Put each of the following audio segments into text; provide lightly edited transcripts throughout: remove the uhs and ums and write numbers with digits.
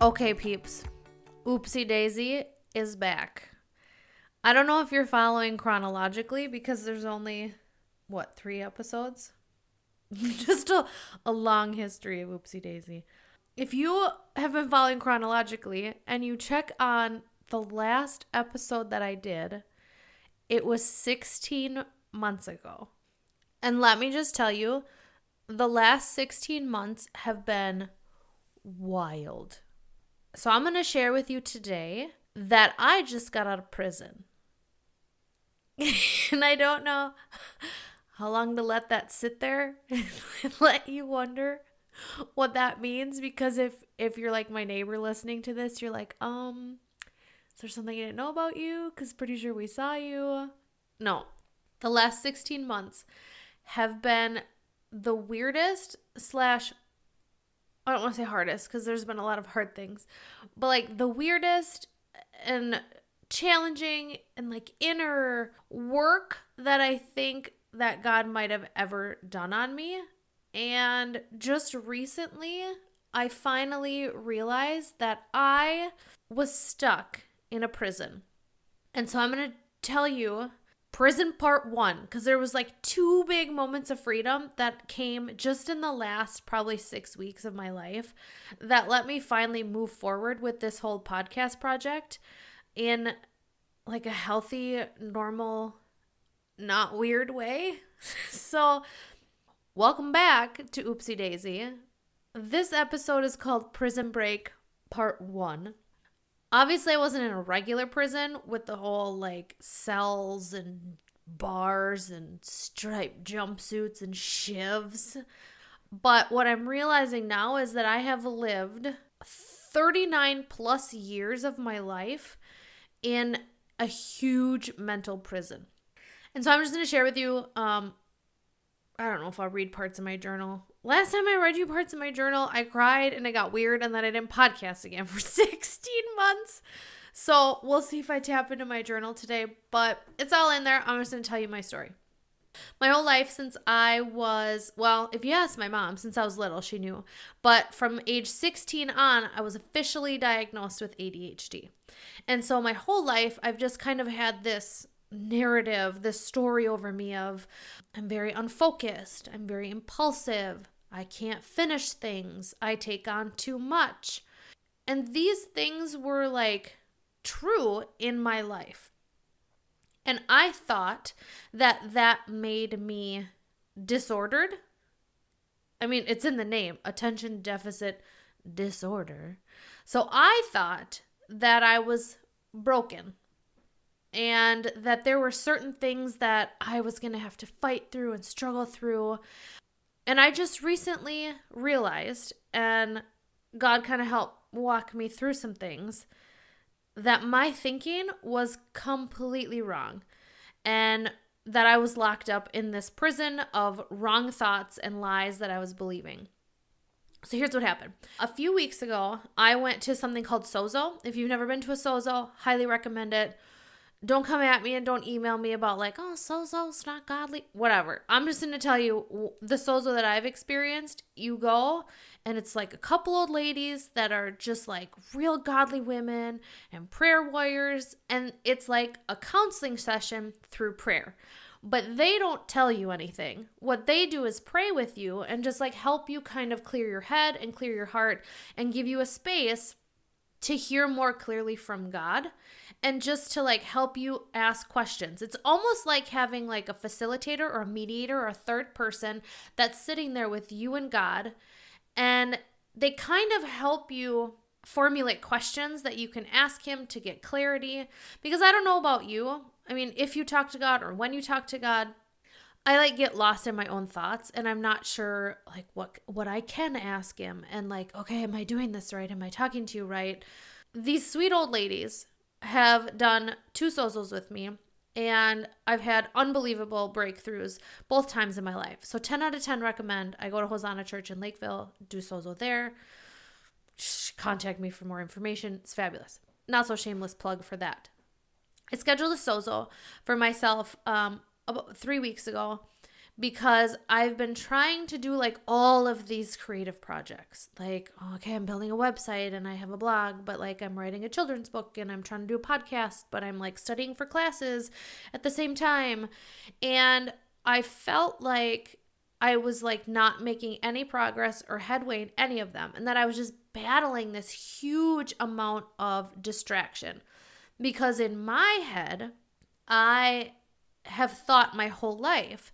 Okay, peeps. Oopsie Daisy is back. I don't know if you're following chronologically because there's only, 3 episodes? Just a long history of Oopsie Daisy. If you have been following chronologically and you check on the last episode that I did, it was 16 months ago. And let me just tell you, the last 16 months have been wild. So I'm going to share with you today that I just got out of prison. And I don't know how long to let that sit there and let you wonder what that means. Because if you're like my neighbor listening to this, you're like, is there something I didn't know about you? Because pretty sure we saw you. No, the last 16 months have been the weirdest I don't want to say hardest because there's been a lot of hard things, but like the weirdest and challenging and like inner work that I think that God might have ever done on me. And just recently, I finally realized that I was stuck in a prison. And so I'm going to tell you prison part 1, because there was like 2 big moments of freedom that came just in the last probably 6 weeks of my life that let me finally move forward with this whole podcast project in like a healthy, normal, not weird way. So welcome back to Oopsie Daisy. This episode is called Prison Break Part 1. Obviously, I wasn't in a regular prison with the whole like cells and bars and striped jumpsuits and shivs. But what I'm realizing now is that I have lived 39 plus years of my life in a huge mental prison. And so I'm just going to share with you, I don't know if I'll read parts of my journal. Last time I read you parts of my journal, I cried and it got weird and then I didn't podcast again for 16 months. So we'll see if I tap into my journal today, but it's all in there. I'm just going to tell you my story. My whole life since I was, if you ask my mom, since I was little, she knew. But from age 16 on, I was officially diagnosed with ADHD. And so my whole life, I've just kind of had this narrative, this story over me of I'm very unfocused, I'm very impulsive, I can't finish things, I take on too much. And these things were like true in my life. And I thought that made me disordered. I mean, it's in the name, attention deficit disorder. So I thought that I was broken. And that there were certain things that I was going to have to fight through and struggle through. And I just recently realized, and God kind of helped walk me through some things, that my thinking was completely wrong. And that I was locked up in this prison of wrong thoughts and lies that I was believing. So here's what happened. A few weeks ago, I went to something called Sozo. If you've never been to a Sozo, highly recommend it. Don't come at me and don't email me about like, oh, Sozo's not godly. Whatever. I'm just going to tell you the Sozo that I've experienced. You go and it's like a couple old ladies that are just like real godly women and prayer warriors. And it's like a counseling session through prayer. But they don't tell you anything. What they do is pray with you and just like help you kind of clear your head and clear your heart and give you a space to hear more clearly from God and just to like help you ask questions. It's almost like having like a facilitator or a mediator or a third person that's sitting there with you and God, and they kind of help you formulate questions that you can ask him to get clarity. Because I don't know about you. I mean, if you talk to God or when you talk to God, I like get lost in my own thoughts and I'm not sure like what I can ask him and like, okay, am I doing this right? Am I talking to you right? These sweet old ladies have done 2 Sozos with me and I've had unbelievable breakthroughs both times in my life. So 10 out of 10 recommend. I go to Hosanna Church in Lakeville, do Sozo there. Contact me for more information. It's fabulous. Not so shameless plug for that. I scheduled a Sozo for myself about 3 weeks ago because I've been trying to do like all of these creative projects. Like, okay, I'm building a website and I have a blog, but like I'm writing a children's book and I'm trying to do a podcast, but I'm like studying for classes at the same time. And I felt like I was like not making any progress or headway in any of them, and that I was just battling this huge amount of distraction. Because in my head, I have thought my whole life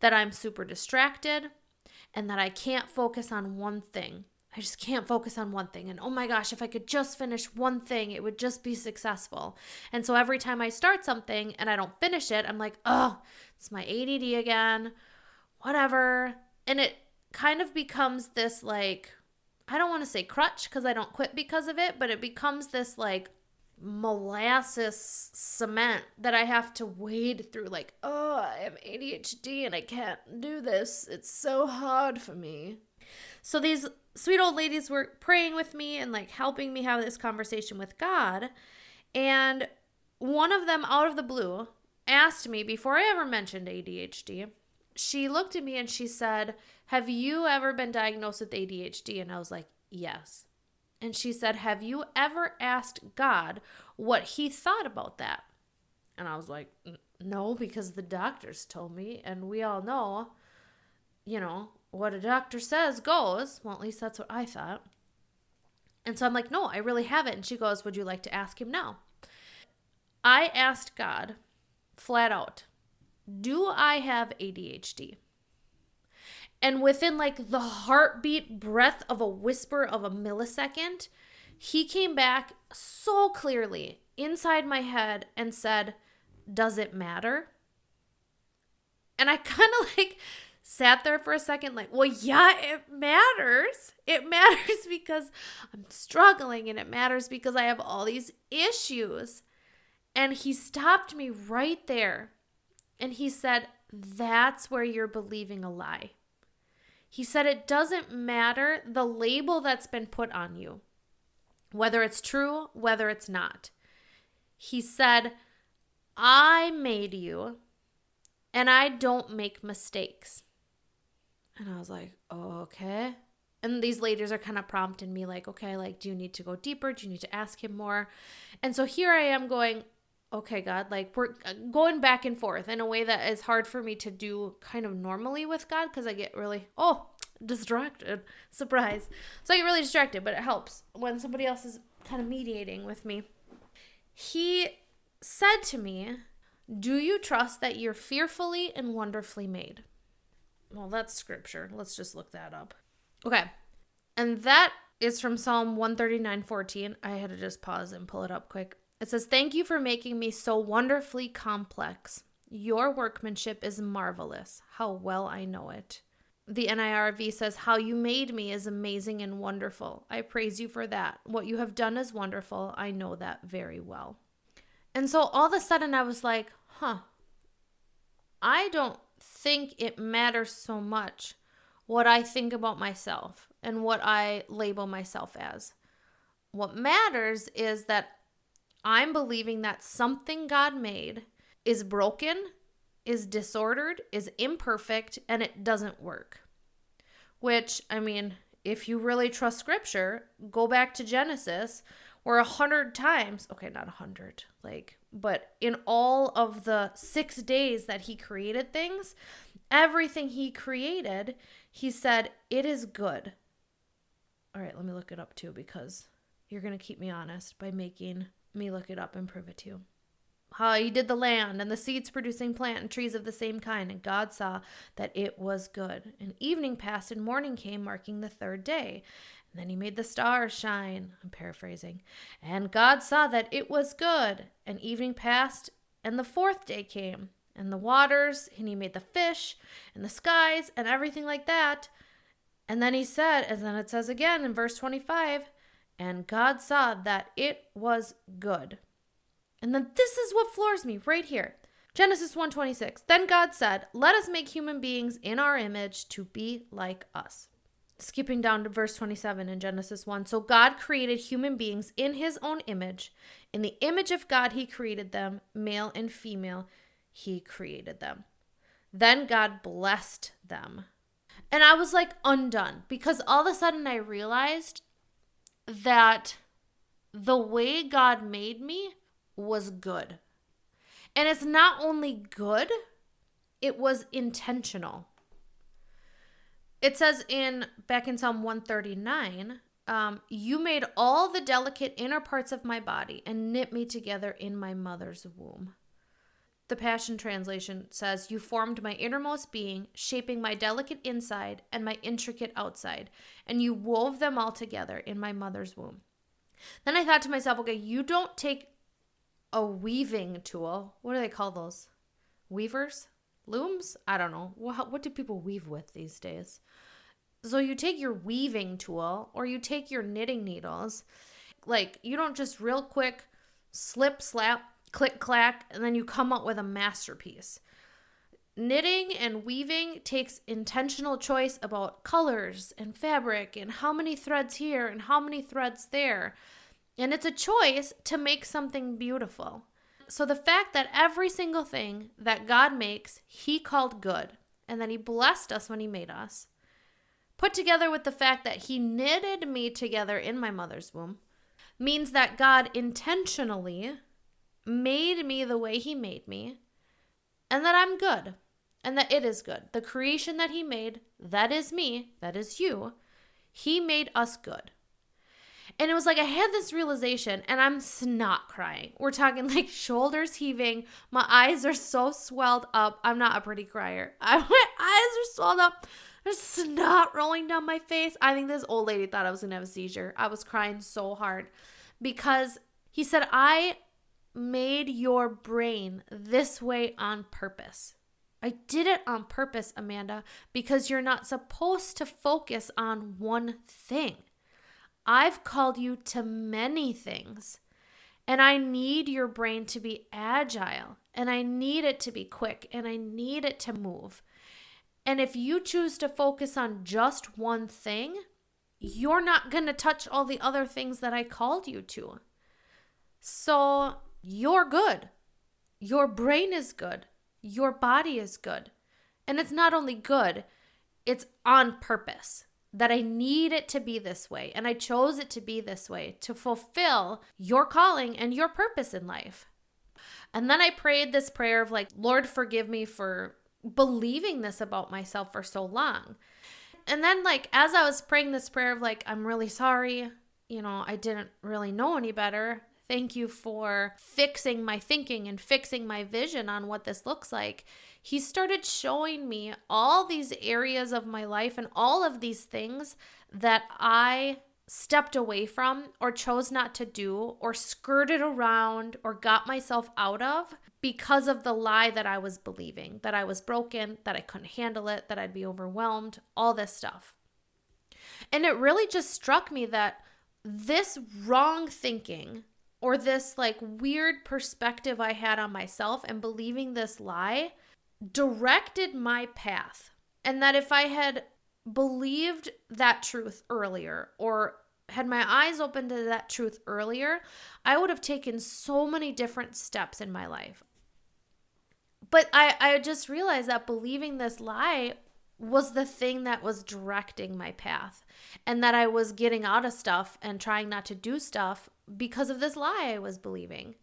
that I'm super distracted and that I can't focus on one thing. I just can't focus on one thing. And oh my gosh, if I could just finish one thing, it would just be successful. And so every time I start something and I don't finish it, I'm like, oh, it's my ADD again, whatever. And it kind of becomes this like, I don't want to say crutch because I don't quit because of it, but it becomes this like molasses cement that I have to wade through. Like, oh, I have ADHD and I can't do this. It's so hard for me. So these sweet old ladies were praying with me and like helping me have this conversation with God. And one of them, out of the blue, asked me, before I ever mentioned ADHD, she looked at me and she said, have you ever been diagnosed with ADHD? And I was like, yes. And she said, have you ever asked God what he thought about that? And I was like, no, because the doctors told me. And we all know, what a doctor says goes. Well, at least that's what I thought. And so I'm like, no, I really haven't. And she goes, would you like to ask him now? I asked God flat out, do I have ADHD? And within like the heartbeat breath of a whisper of a millisecond, he came back so clearly inside my head and said, does it matter? And I kind of like sat there for a second like, well, yeah, it matters. It matters because I'm struggling, and it matters because I have all these issues. And he stopped me right there. And he said, that's where you're believing a lie. He said, it doesn't matter the label that's been put on you, whether it's true, whether it's not. He said, I made you and I don't make mistakes. And I was like, oh, okay. And these ladies are kind of prompting me like, okay, like, do you need to go deeper? Do you need to ask him more? And so here I am going, okay, God, like we're going back and forth in a way that is hard for me to do kind of normally with God, because I get really, distracted. Surprise. So I get really distracted, but it helps when somebody else is kind of mediating with me. He said to me, do you trust that you're fearfully and wonderfully made? Well, that's scripture. Let's just look that up. Okay. And that is from Psalm 139:14. I had to just pause and pull it up quick. It says, thank you for making me so wonderfully complex. Your workmanship is marvelous. How well I know it. The NIRV says, how you made me is amazing and wonderful. I praise you for that. What you have done is wonderful. I know that very well. And so all of a sudden I was like, I don't think it matters so much what I think about myself and what I label myself as. What matters is that I'm believing that something God made is broken, is disordered, is imperfect, and it doesn't work. Which, I mean, if you really trust scripture, go back to Genesis, where 100 times, okay, not 100, but in all of the 6 days that he created things, everything he created, he said, it is good. All right, let me look it up too, because you're going to keep me honest by making me look it up and prove it to you. How he did the land and the seeds producing plant and trees of the same kind, and God saw that it was good. And evening passed and morning came, marking the third day. And then he made the stars shine. I'm paraphrasing. And God saw that it was good. And evening passed and the fourth day came. And the waters, and he made the fish and the skies and everything like that. And then he said, and then it says again in verse 25, and God saw that it was good. And then this is what floors me right here. Genesis 1:26. Then God said, let us make human beings in our image to be like us. Skipping down to verse 27 in Genesis 1. So God created human beings in his own image. In the image of God, he created them, male and female, he created them. Then God blessed them. And I was like undone because all of a sudden I realized that the way God made me was good. And it's not only good, it was intentional. It says back in Psalm 139, you made all the delicate inner parts of my body and knit me together in my mother's womb. The Passion Translation says, you formed my innermost being, shaping my delicate inside and my intricate outside, and you wove them all together in my mother's womb. Then I thought to myself, okay, you don't take a weaving tool. What do they call those? Weavers? Looms? I don't know. What do people weave with these days? So you take your weaving tool or you take your knitting needles. Like, you don't just real quick slip, slap, click, clack, and then you come up with a masterpiece. Knitting and weaving takes intentional choice about colors and fabric and how many threads here and how many threads there. And it's a choice to make something beautiful. So the fact that every single thing that God makes, he called good, and that he blessed us when he made us, put together with the fact that he knitted me together in my mother's womb, means that God intentionally made me the way he made me, and that I'm good, and that it is good. The creation that he made, that is me, that is you, he made us good. And it was like I had this realization and I'm snot crying. We're talking like shoulders heaving. My eyes are so swelled up. I'm not a pretty crier. My eyes are swelled up. There's snot rolling down my face. I think this old lady thought I was going to have a seizure. I was crying so hard because he said, I made your brain this way on purpose. I did it on purpose, Amanda, because you're not supposed to focus on one thing. I've called you to many things, and I need your brain to be agile, and I need it to be quick, and I need it to move. And if you choose to focus on just one thing, you're not going to touch all the other things that I called you to. So you're good. Your brain is good. Your body is good. And it's not only good, it's on purpose. That I need it to be this way, and I chose it to be this way to fulfill your calling and your purpose in life. And then I prayed this prayer of like, Lord, forgive me for believing this about myself for so long. And then like, as I was praying this prayer of like, I'm really sorry, I didn't really know any better. Thank you for fixing my thinking and fixing my vision on what this looks like. He started showing me all these areas of my life and all of these things that I stepped away from or chose not to do or skirted around or got myself out of because of the lie that I was believing, that I was broken, that I couldn't handle it, that I'd be overwhelmed, all this stuff. And it really just struck me that this wrong thinking or this like weird perspective I had on myself and believing this lie directed my path. And that if I had believed that truth earlier or had my eyes open to that truth earlier, I would have taken so many different steps in my life. But I just realized that believing this lie was the thing that was directing my path, and that I was getting out of stuff and trying not to do stuff because of this lie I was believing.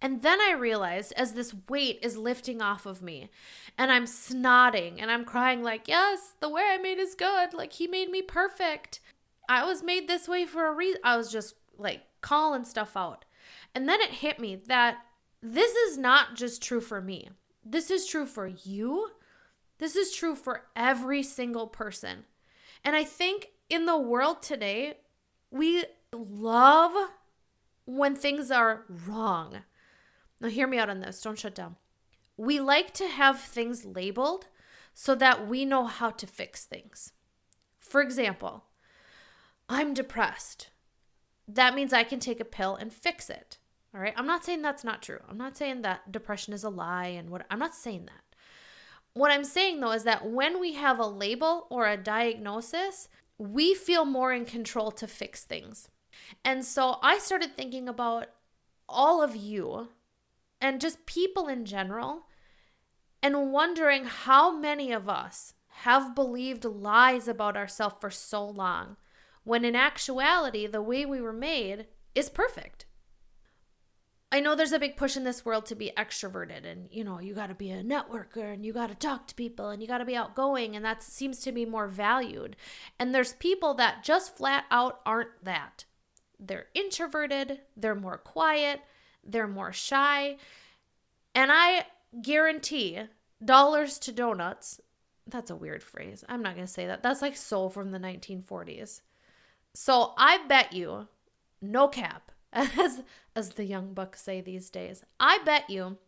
And then I realized as this weight is lifting off of me and I'm snotting and I'm crying like, yes, the way I made is good. Like he made me perfect. I was made this way for a reason. I was just like calling stuff out. And then it hit me that this is not just true for me. This is true for you. This is true for every single person. And I think in the world today, we love when things are wrong. Now hear me out on this. Don't shut down. We like to have things labeled so that we know how to fix things. For example, I'm depressed. That means I can take a pill and fix it. All right. I'm not saying that's not true. I'm not saying that depression is a lie and what I'm not saying that. What I'm saying though is that when we have a label or a diagnosis, we feel more in control to fix things. And so I started thinking about all of you and just people in general and wondering how many of us have believed lies about ourselves for so long, when in actuality, the way we were made is perfect. I know there's a big push in this world to be extroverted and, you got to be a networker and you got to talk to people and you got to be outgoing, and that seems to be more valued. And there's people that just flat out aren't that. They're introverted, they're more quiet, they're more shy. And I guarantee, dollars to donuts, that's a weird phrase. I'm not going to say that. That's like so from the 1940s. So I bet you, no cap, as the young bucks say these days, I bet you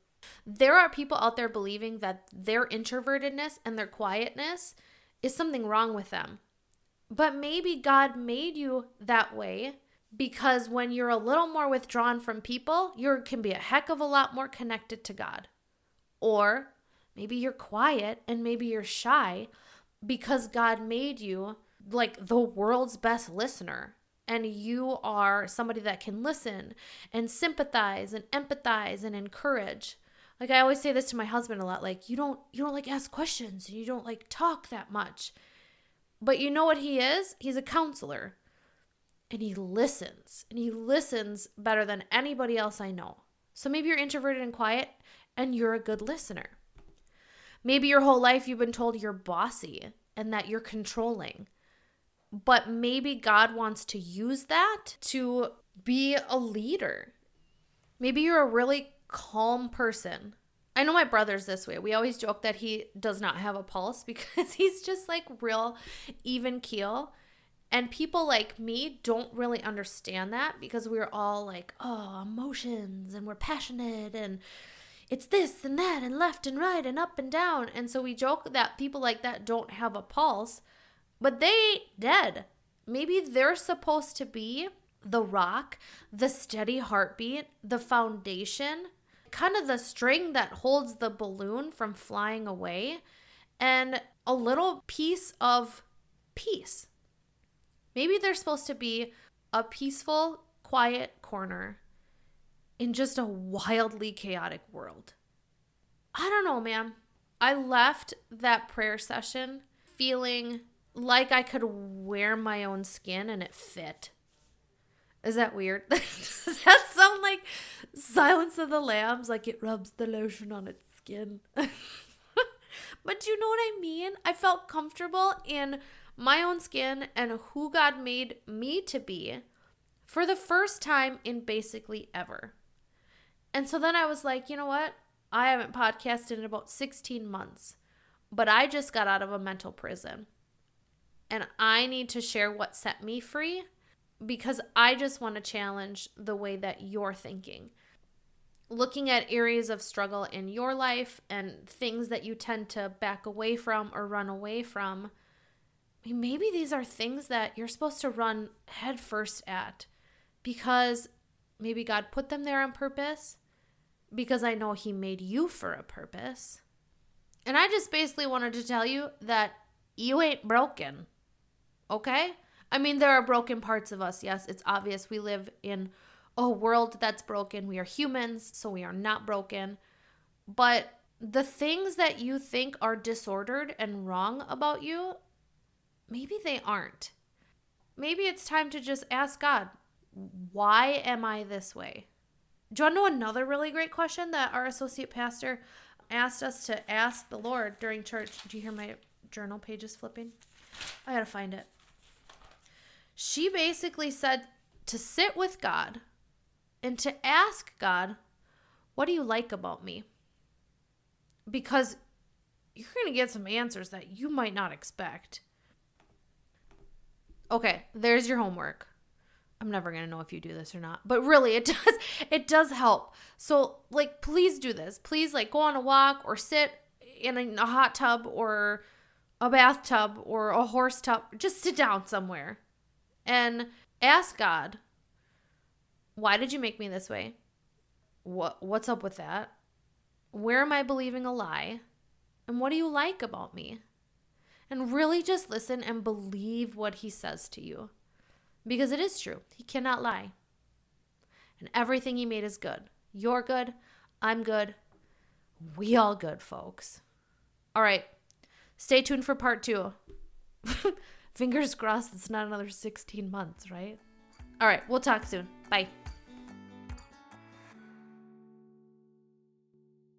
there are people out there believing that their introvertedness and their quietness is something wrong with them. But maybe God made you that way because when you're a little more withdrawn from people, you can be a heck of a lot more connected to God. Or maybe you're quiet and maybe you're shy because God made you like the world's best listener. And you are somebody that can listen and sympathize and empathize and encourage. Like I always say this to my husband a lot, like you don't like ask questions and you don't like talk that much. But you know what he is? He's a counselor. And he listens better than anybody else I know. So maybe you're introverted and quiet and you're a good listener. Maybe your whole life you've been told you're bossy and that you're controlling. But maybe God wants to use that to be a leader. Maybe you're a really calm person. I know my brother's this way. We always joke that he does not have a pulse because he's just like real even keel. And people like me don't really understand that because we're all like, oh, emotions and we're passionate and it's this and that and left and right and up and down. And so we joke that people like that don't have a pulse. But they ain't dead. Maybe they're supposed to be the rock, the steady heartbeat, the foundation, kind of the string that holds the balloon from flying away, and a little piece of peace. Maybe they're supposed to be a peaceful, quiet corner in just a wildly chaotic world. I don't know, man. I left that prayer session feeling like I could wear my own skin and it fit. Is that weird? Does that sound like Silence of the Lambs? Like it rubs the lotion on its skin. But do you know what I mean? I felt comfortable in my own skin and who God made me to be for the first time in basically ever. And so then I was like, you know what? I haven't podcasted in about 16 months, but I just got out of a mental prison. And I need to share what set me free because I just want to challenge the way that you're thinking. Looking at areas of struggle in your life and things that you tend to back away from or run away from. Maybe these are things that you're supposed to run headfirst at because maybe God put them there on purpose, because I know He made you for a purpose. And I just basically wanted to tell you that you ain't broken. Okay? I mean, there are broken parts of us. Yes, it's obvious we live in a world that's broken. We are humans, so we are not broken. But the things that you think are disordered and wrong about you, maybe they aren't. Maybe it's time to just ask God, why am I this way? Do you want to know another really great question that our associate pastor asked us to ask the Lord during church? Do you hear my journal pages flipping? I gotta find it. She basically said to sit with God and to ask God, what do you like about me? Because you're going to get some answers that you might not expect. Okay, there's your homework. I'm never going to know if you do this or not, but really it does help. So like, please do this. Please like go on a walk or sit in a hot tub or a bathtub or a horse tub. Just sit down somewhere and ask God, why did you make me this way? What's up with that? Where am I believing a lie? And what do you like about me? And really just listen and believe what He says to you. Because it is true. He cannot lie. And everything He made is good. You're good. I'm good. We all good, folks. All right. Stay tuned for part 2. Fingers crossed it's not another 16 months, right? All right. We'll talk soon. Bye.